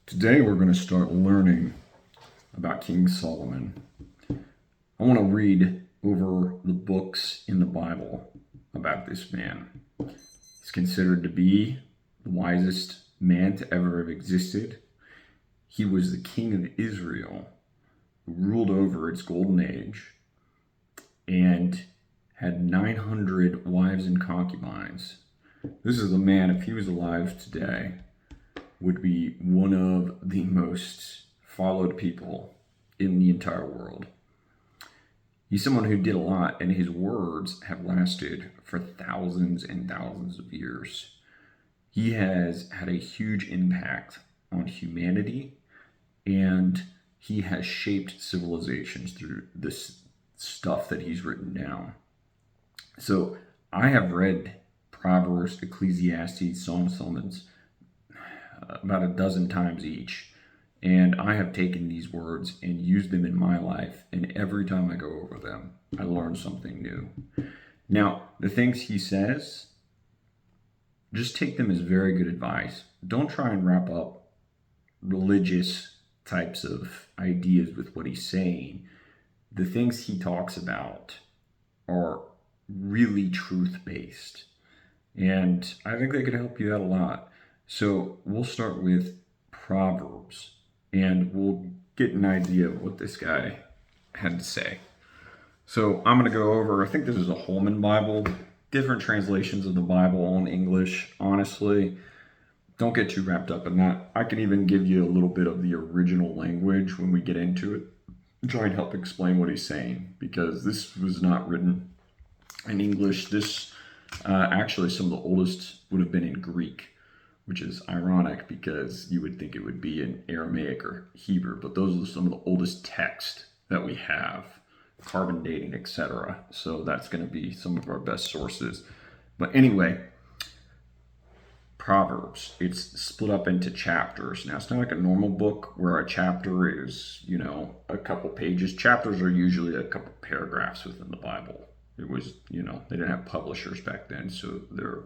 Today we're going to start learning about King Solomon. I want to read over the books in the Bible about this man. He's considered to be the wisest man to ever have existed. He was the king of Israel who ruled over its golden age and had 900 wives and concubines. This is a man, if he was alive today, would be one of the most followed people in the entire world. He's someone who did a lot, and his words have lasted for thousands and thousands of years. He has had a huge impact on humanity, and he has shaped civilizations through this stuff that he's written down. So I have read Proverbs, Ecclesiastes, Song of Solomon's about a dozen times each, and I have taken these words and used them in my life, and every time I go over them I learn something new. Now, the things he says, just take them as very good advice. Don't try and wrap up religious types of ideas with what he's saying. The things he talks about are really truth-based, and I think they could help you out a lot. So we'll start with Proverbs, and we'll get an idea of what this guy had to say. So I'm going to go over, I think this is a Holman Bible, different translations of the Bible, all in English. Honestly, don't get too wrapped up in that. I can even give you a little bit of the original language when we get into it, try and help explain what he's saying, because this was not written in English. This actually, some of the oldest would have been in Greek, which is ironic because you would think it would be in Aramaic or Hebrew, but those are some of the oldest texts that we have, carbon dating, etc. So that's going to be some of our best sources. But anyway, Proverbs, it's split up into chapters. Now, it's not like a normal book where a chapter is, a couple pages. Chapters are usually a couple paragraphs within the Bible. It was, they didn't have publishers back then, so their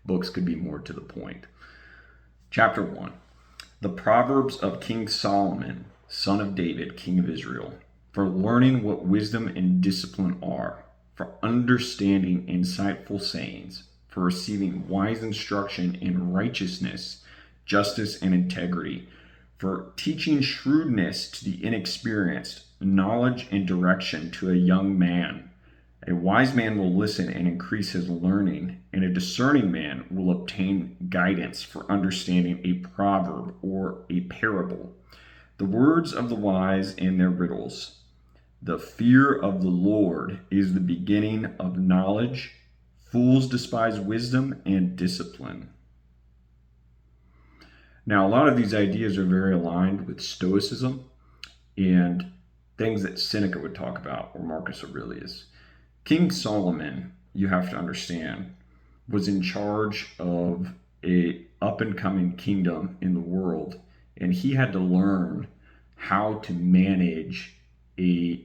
books could be more to the point. Chapter 1, the Proverbs of King Solomon, son of David, king of Israel, for learning what wisdom and discipline are, for understanding insightful sayings, for receiving wise instruction in righteousness, justice, and integrity, for teaching shrewdness to the inexperienced, knowledge and direction to a young man. A wise man will listen and increase his learning, and a discerning man will obtain guidance for understanding a proverb or a parable. The words of the wise and their riddles. The fear of the Lord is the beginning of knowledge. Fools despise wisdom and discipline. Now, a lot of these ideas are very aligned with Stoicism and things that Seneca would talk about, or Marcus Aurelius. King Solomon, you have to understand, was in charge of a up-and-coming kingdom in the world, and he had to learn how to manage a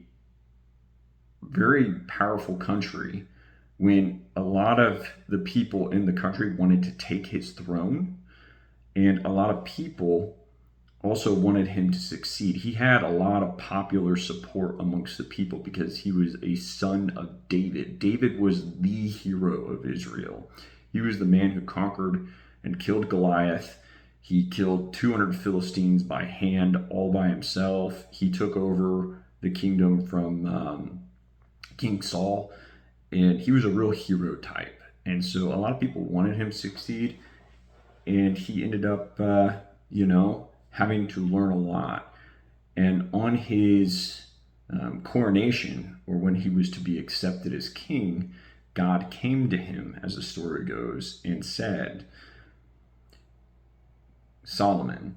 very powerful country when a lot of the people in the country wanted to take his throne, and a lot of people also wanted him to succeed. He had a lot of popular support amongst the people because he was a son of David. David was the hero of Israel. He was the man who conquered and killed Goliath. He killed 200 Philistines by hand, all by himself. He took over the kingdom from King Saul, and he was a real hero type. And so a lot of people wanted him to succeed, and he ended up, having to learn a lot. And on his coronation, or when he was to be accepted as king, God came to him, as the story goes, and said, Solomon,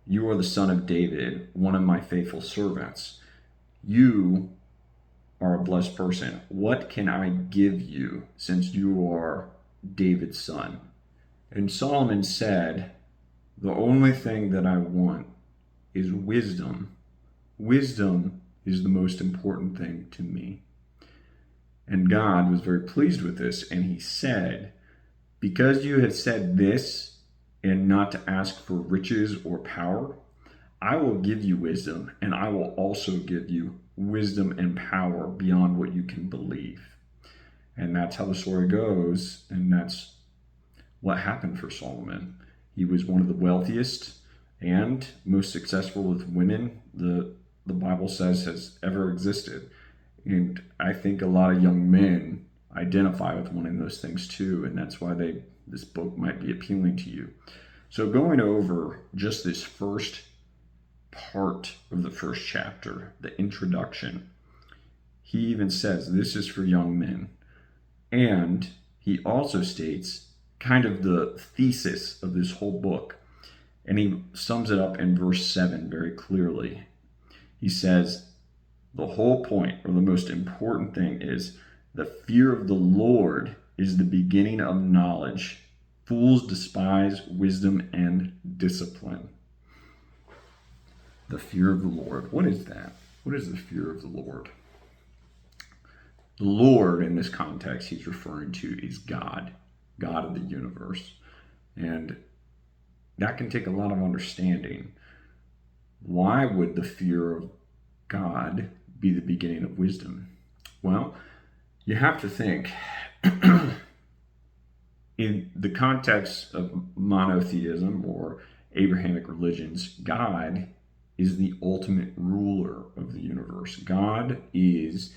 you are the son of David, one of my faithful servants. You are a blessed person. What can I give you since you are David's son? And Solomon said, the only thing that I want is wisdom. Wisdom is the most important thing to me. And God was very pleased with this, and he said, because you have said this, and not to ask for riches or power, I will give you wisdom, and I will also give you wisdom and power beyond what you can believe. And that's how the story goes, and that's what happened for Solomon. He was one of the wealthiest and most successful with women the Bible says has ever existed. And I think a lot of young men identify with wanting those things too, and that's why this book might be appealing to you. So going over just this first part of the first chapter, the introduction, he even says this is for young men. And he also states kind of the thesis of this whole book. And he sums it up in verse 7 very clearly. He says, the whole point, or the most important thing, is the fear of the Lord is the beginning of knowledge. Fools despise wisdom and discipline. The fear of the Lord. What is that? What is the fear of the Lord? The Lord, in this context, he's referring to is God, God of the universe. And that can take a lot of understanding. Why would the fear of God be the beginning of wisdom? Well, you have to think in the context of monotheism or Abrahamic religions, God is the ultimate ruler of the universe. God is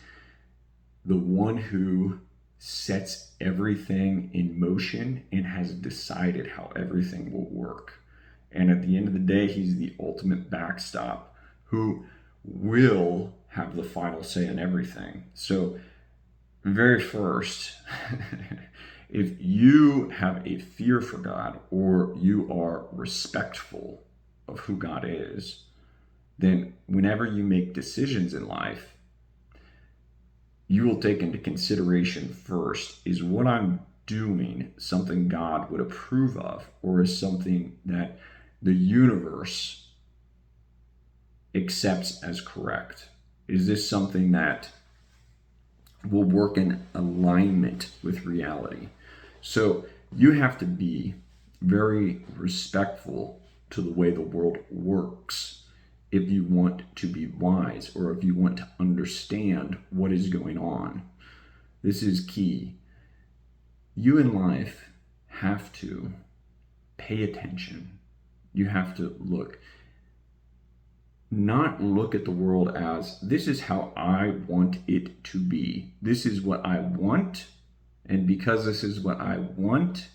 the one who sets everything in motion and has decided how everything will work. And at the end of the day, he's the ultimate backstop who will have the final say in everything. So, very first, if you have a fear for God or you are respectful of who God is, then whenever you make decisions in life, you will take into consideration first, is what I'm doing something God would approve of, or is something that the universe accepts as correct? Is this something that will work in alignment with reality? So you have to be very respectful to the way the world works if you want to be wise, or if you want to understand what is going on. This is key. You in life have to pay attention. You have to not look at the world as, this is how I want it to be. This is what I want, and because this is what I want,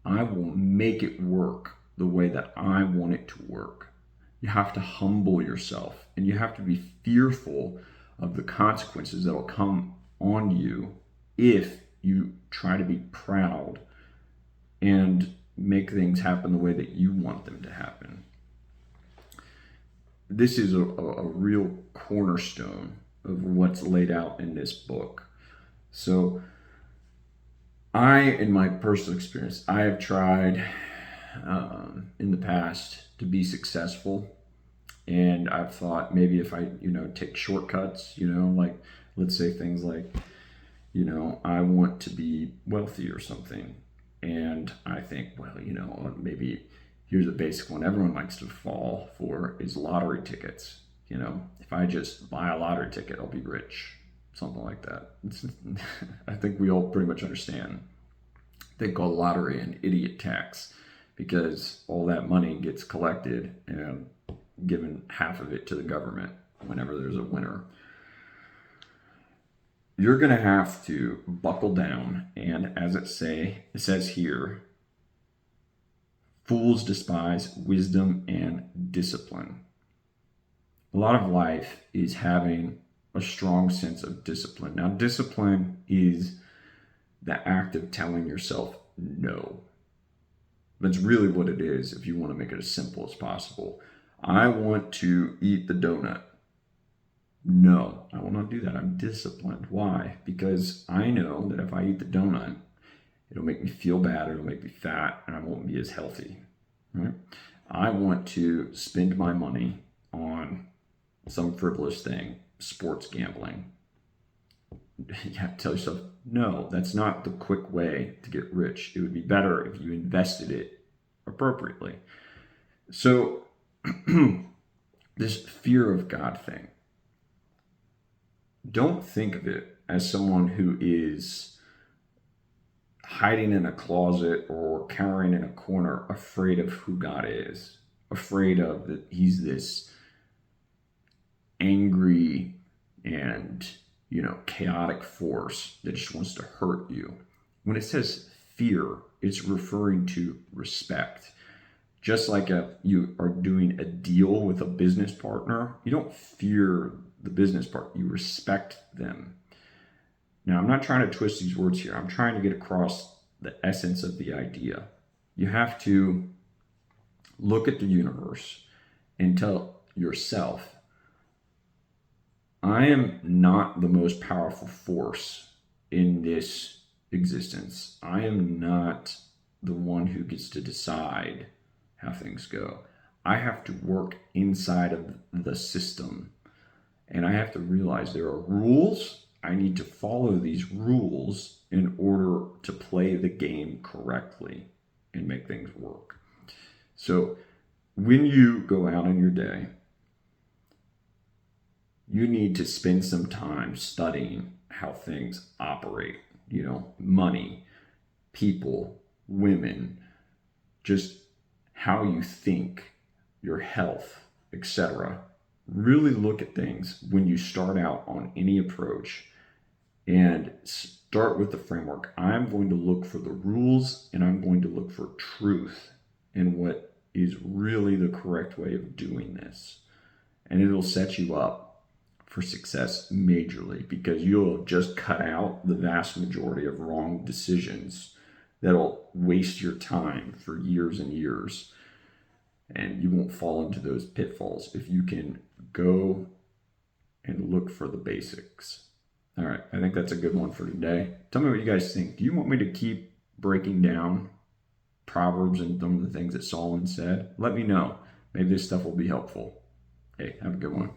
I will make it work the way that I want it to work. You have to humble yourself, and you have to be fearful of the consequences that will come on you if you try to be proud and make things happen the way that you want them to happen. This is a real cornerstone of what's laid out in this book. So in my personal experience, I have tried in the past to be successful, and I've thought maybe if I take shortcuts, like let's say things like I want to be wealthy or something, and I think, well, maybe here's a basic one everyone likes to fall for is lottery tickets. If I just buy a lottery ticket, I'll be rich, something like that. I think we all pretty much understand. They call lottery an idiot tax, because all that money gets collected and given half of it to the government whenever there's a winner. You're going to have to buckle down, and as it says here, fools despise wisdom and discipline. A lot of life is having a strong sense of discipline. Now, discipline is the act of telling yourself no. That's really what it is, if you want to make it as simple as possible. I want to eat the donut. No, I will not do that. I'm disciplined. Why? Because I know that if I eat the donut, it'll make me feel bad, it'll make me fat, and I won't be as healthy. Right? I want to spend my money on some frivolous thing, sports gambling. You have to tell yourself, no, that's not the quick way to get rich. It would be better if you invested it appropriately. So this fear of God thing, don't think of it as someone who is hiding in a closet or cowering in a corner, afraid of who God is, afraid of that he's this angry and, chaotic force that just wants to hurt you. When it says fear, it's referring to respect. Just like you are doing a deal with a business partner, you don't fear the business partner, you respect them. Now, I'm not trying to twist these words here. I'm trying to get across the essence of the idea. You have to look at the universe and tell yourself, I am not the most powerful force in this existence. I am not the one who gets to decide how things go. I have to work inside of the system, and I have to realize there are rules. I need to follow these rules in order to play the game correctly and make things work. So when you go out in your day, you need to spend some time studying how things operate, money, people, women, just how you think, your health, etc. Really look at things when you start out on any approach and start with the framework. I'm going to look for the rules and I'm going to look for truth in what is really the correct way of doing this. And it'll set you up for success majorly, because you'll just cut out the vast majority of wrong decisions that'll waste your time for years and years. And you won't fall into those pitfalls if you can go and look for the basics. All right, I think that's a good one for today. Tell me what you guys think. Do you want me to keep breaking down Proverbs and some of the things that Solomon said? Let me know. Maybe this stuff will be helpful. Hey, have a good one.